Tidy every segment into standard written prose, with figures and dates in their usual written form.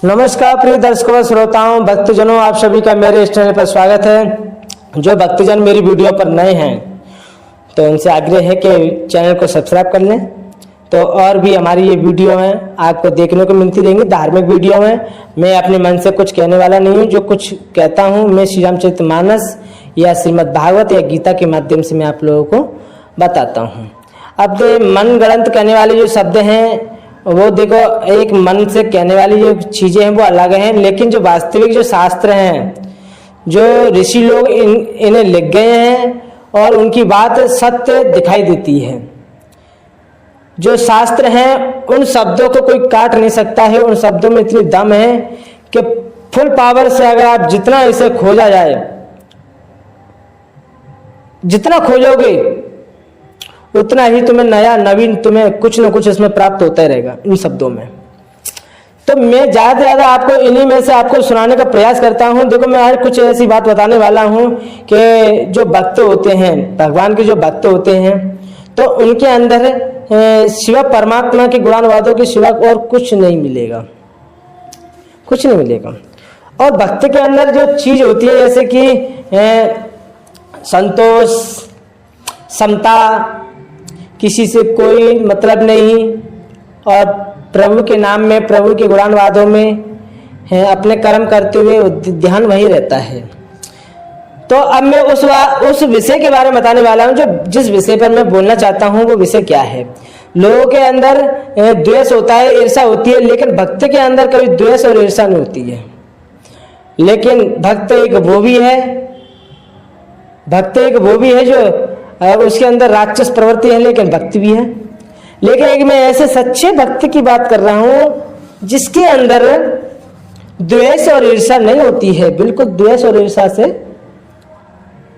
नमस्कार प्रिय दर्शकों श्रोताओं भक्तजनों, आप सभी का मेरे इस चैनल पर स्वागत है। जो भक्तजन मेरी वीडियो पर नए हैं तो उनसे आग्रह है कि चैनल को सब्सक्राइब कर लें। तो और भी हमारी ये वीडियो है आपको देखने को मिलती रहेंगी, धार्मिक वीडियो है। मैं अपने मन से कुछ कहने वाला नहीं हूँ, जो कुछ कहता हूँ मैं श्री रामचरितमानस या श्रीमद् भागवत या गीता के माध्यम से मैं आप लोगों को बताता हूँ। अब मन गढ़ंत कहने वाले जो शब्द हैं वो देखो, एक मन से कहने वाली जो चीजें हैं वो अलग हैं, लेकिन जो वास्तविक जो शास्त्र हैं, जो ऋषि लोग इन्हें लिख गए हैं और उनकी बात सत्य दिखाई देती है। जो शास्त्र हैं उन शब्दों को कोई काट नहीं सकता है। उन शब्दों में इतनी दम है कि फुल पावर से अगर आप जितना इसे खोजा जाए, जितना खोजोगे उतना ही तुम्हें नया नवीन तुम्हें कुछ न कुछ इसमें प्राप्त होता ही रहेगा इन शब्दों में। तो मैं ज्यादा से ज्यादा आपको इन्हीं में से आपको सुनाने का प्रयास करता हूं। देखो, मैं आज कुछ ऐसी बात बताने वाला हूं कि जो भक्त होते हैं, भगवान के जो भक्त होते हैं, तो उनके अंदर शिव परमात्मा के गुणानुवादों के सिवा और कुछ नहीं मिलेगा, कुछ नहीं मिलेगा। और भक्त के अंदर जो चीज होती है जैसे कि संतोष, समता, किसी से कोई मतलब नहीं, और प्रभु के नाम में, प्रभु के गुणानुवादों में है अपने कर्म करते हुए ध्यान वही रहता है। तो अब मैं उस विषय के बारे में बताने वाला हूं। जो जिस विषय पर मैं बोलना चाहता हूं वो विषय क्या है। लोगों के अंदर द्वेष होता है, ईर्ष्या होती है, लेकिन भक्त के अंदर कभी द्वेष और ईर्ष्या नहीं होती है। लेकिन भक्त एक वो भी है, भक्त एक वो भी है जो उसके अंदर राक्षस प्रवृत्ति है, लेकिन भक्ति भी है। लेकिन एक मैं ऐसे सच्चे भक्त की बात कर रहा हूं जिसके अंदर द्वेष और ईर्ष्या नहीं होती है, बिल्कुल द्वेष और ईर्ष्या से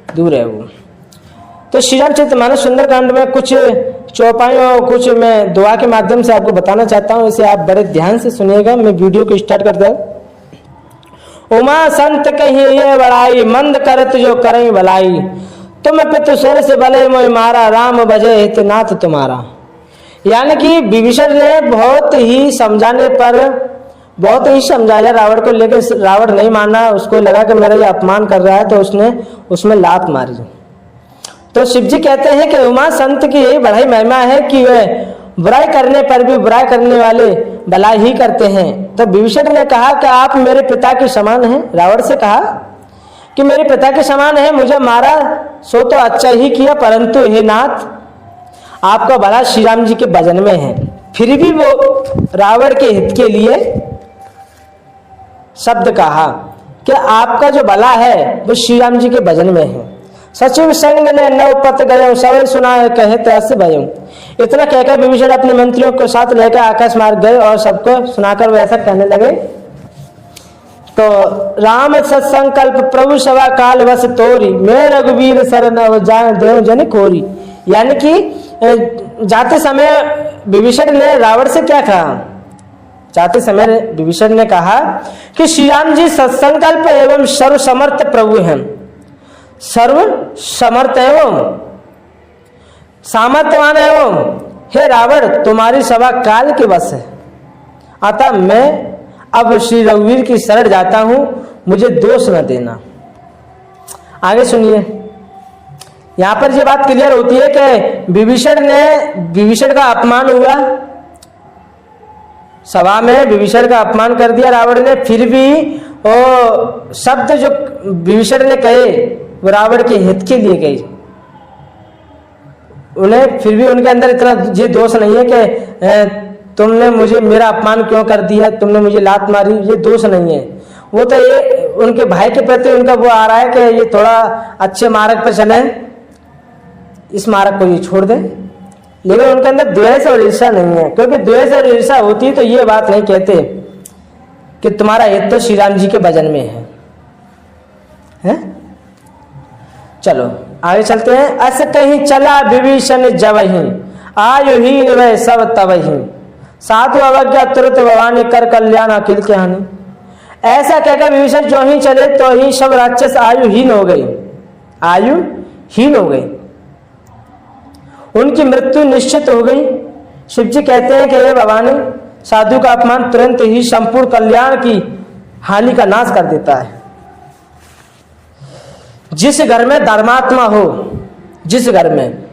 दूर है वो। तो श्री रामचरितमानस सुंदरकांड में कुछ चौपाइयों और कुछ मैं दुआ के माध्यम से आपको बताना चाहता हूं। इसे आप बड़े ध्यान से सुनिएगा। मैं वीडियो को स्टार्ट करता हूं। उमा संत कही ये बड़ाई, मंद करत जो करें भलाई, तुम पितु स्वर से भले मोहि मारा, राम भजे हितनाथ तुम्हारा। यानी कि विभीषण ने बहुत ही समझाने पर बहुत ही समझाया रावण को, लेकिन रावण नहीं माना। उसको लगा कि मेरा ये अपमान कर रहा है, तो उसने उसमें लात मारी। तो शिव जी कहते हैं कि उमा संत की यही बड़ी महिमा है कि वे बुराई करने पर भी बुराई करने वाले भलाई ही करते हैं। तो विभीषण ने कहा कि आप मेरे पिता के समान हैं। रावण से कहा कि मेरे पिता के समान है, मुझे मारा सो तो अच्छा ही किया, परंतु हे नाथ आपका भला श्री राम जी के भजन में है। फिर भी वो रावण के हित के लिए शब्द कहा कि आपका जो भला है वो श्री राम जी के भजन में है। सचिव संग ने नव पत गयो, सवे सुना कहे तैसे भयो। इतना कहकर विभीषण अपने मंत्रियों को साथ लेकर आकाश मार्ग गए और सबको सुनाकर वैसा कहने लगे। तो राम सत्संकल्प प्रभु सभा काल वस तोरी, मैं रघुवीर शरण जाए देव जन खोरी। यानी कि जाते समय विभीषण ने रावण से क्या कहा? जाते समय विभीषण ने कहा कि श्री राम जी सत्संकल्प एवं सर्व समर्थ प्रभु हैं, सर्व समर्थ एवं सामर्थ्यवान एवं हे रावण तुम्हारी सभा काल के वश है। अतः मैं अब श्री रघुवीर की शरण जाता हूं, मुझे दोष न देना। आगे सुनिए, यहां पर ये बात क्लियर होती है कि विभीषण का अपमान हुआ, सभा में विभीषण का अपमान कर दिया रावण ने। फिर भी वो शब्द जो विभीषण ने कहे वो रावण के हित के लिए गए। उन्हें फिर भी उनके अंदर इतना ये दोष नहीं है कि तुमने मुझे मेरा अपमान क्यों कर दिया, तुमने मुझे लात मारी, ये दोष नहीं है। वो तो ये उनके भाई के प्रति उनका वो आ रहा है कि ये थोड़ा अच्छे मार्ग पर चले, इस मार्ग को ये छोड़ दे। लेकिन उनके अंदर द्वेष और ईर्ष्या नहीं है, क्योंकि द्वेष और ईर्ष्या होती तो ये बात नहीं कहते कि तुम्हारा हित तो श्री राम जी के भजन में है? चलो आगे चलते हैं। अस कहीं चला विभीषण जबहि, आयुहीन वह सब तबहि, साधु अवज्ञा तुरंत भवानी कर कल्याण अखिल के हानि। ऐसा कहकर विभीषण जो ही चले तो ही सब राक्षस आयुहीन हो गई, आयुहीन हो गई, उनकी मृत्यु निश्चित हो गई। शिव जी कहते हैं कि हे भवानी साधु का अपमान तुरंत ही संपूर्ण कल्याण की हानि का नाश कर देता है। जिस घर में धर्मात्मा हो, जिस घर में,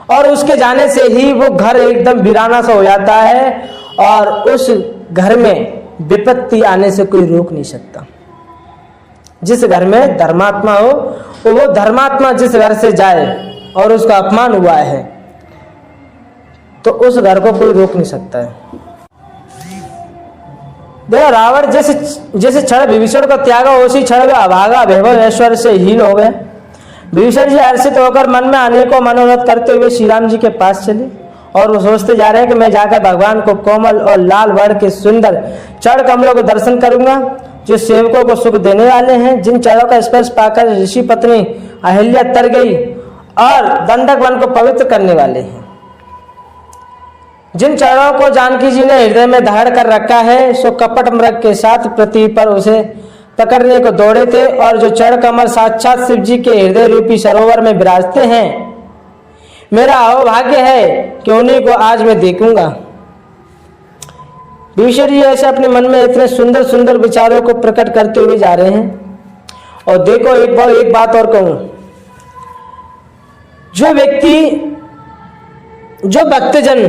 और उसके जाने से ही वो घर एकदम वीराना सा हो जाता है और उस घर में विपत्ति आने से कोई रोक नहीं सकता। जिस घर में धर्मात्मा हो, वो धर्मात्मा जिस घर से जाए और उसका अपमान हुआ है तो उस घर को कोई रोक नहीं सकता है। देखो, रावण जैसे क्षण विभीषण को त्यागा, उसी क्षण वे अभागा वैभव ऐश्वर्य से हीन हो गए। विभीषण जी हर्षित होकर मन में अनेकों मनोरथ करते हुए श्री राम जी के पास चले और वो सोचते जा रहे हैं कि मैं जाकर भगवान को कोमल और लाल वर्ण के सुंदर चरण कमलों को दर्शन करूंगा, जो सेवकों को सुख देने वाले हैं, जिन चरणों का स्पर्श पाकर ऋषि पत्नी अहिल्या तर गई और दंडक वन को पवित्र करने वाले हैं। जिन चरणों को जानकी जी ने हृदय में धारण कर रखा है, सो कपट मृग के साथ पृथ्वी पर उसे पकड़ने को दौड़े थे, और जो चरण कमल साक्षात शिव जी के हृदय रूपी सरोवर में विराजते हैं। मेरा अहोभाग्य है कि उन्हीं को आज मैं देखूंगा। विभीषण जी ऐसे अपने मन में इतने सुंदर सुंदर विचारों को प्रकट करते हुए जा रहे हैं। और देखो, एक बात और कहूं, जो व्यक्ति, जो भक्तजन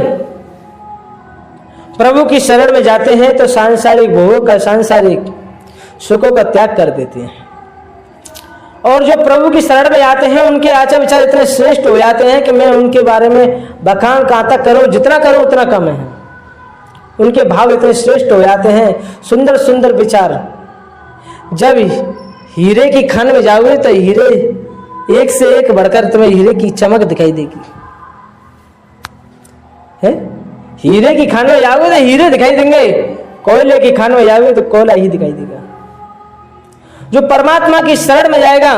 प्रभु की शरण में जाते हैं तो सांसारिक भोगों का, सांसारिक सुखों का त्याग कर देते हैं, और जो प्रभु की शरण में आते हैं उनके आचार विचार इतने श्रेष्ठ हो जाते हैं कि मैं उनके बारे में बखान कहां तक करूं, जितना करूं उतना कम है। उनके भाव इतने श्रेष्ठ हो जाते हैं, सुंदर सुंदर विचार। जब हीरे की खान में जाओगे तो हीरे एक से एक बढ़कर तुम्हें हीरे की चमक दिखाई देगी। है, हीरे की खान में जाओगे तो हीरे दिखाई देंगे, कोयले की खान में जाओगे तो कोयला ही दिखाई देगा। जो परमात्मा की शरण में जाएगा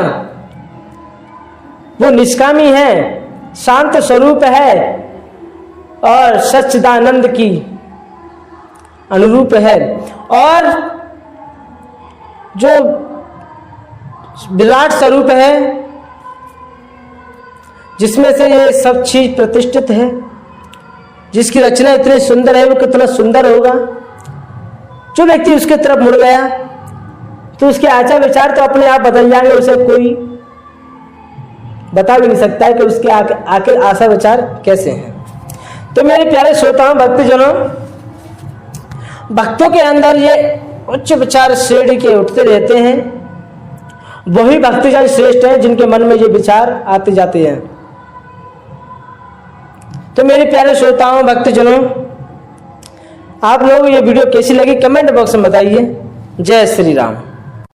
वो निष्कामी है, शांत स्वरूप है और सच्चिदानंद की अनुरूप है, और जो विराट स्वरूप है जिसमें से ये सब चीज प्रतिष्ठित है, जिसकी रचना इतनी सुंदर है, वो कितना सुंदर होगा। जो व्यक्ति उसके तरफ मुड़ गया तो उसके आचार विचार तो अपने आप बदल जाएंगे, उसे कोई बता भी नहीं सकता है कि उसके आखिर आशा विचार कैसे हैं। तो मेरे प्यारे श्रोताओं, भक्तजनों, भक्तों के अंदर ये उच्च विचार श्रेणी के उठते रहते हैं। वही भक्तजन श्रेष्ठ हैं जिनके मन में ये विचार आते जाते हैं। तो मेरे प्यारे श्रोताओं, भक्तजनों, आप लोग ये वीडियो कैसी लगी कमेंट बॉक्स में बताइए। जय श्री राम।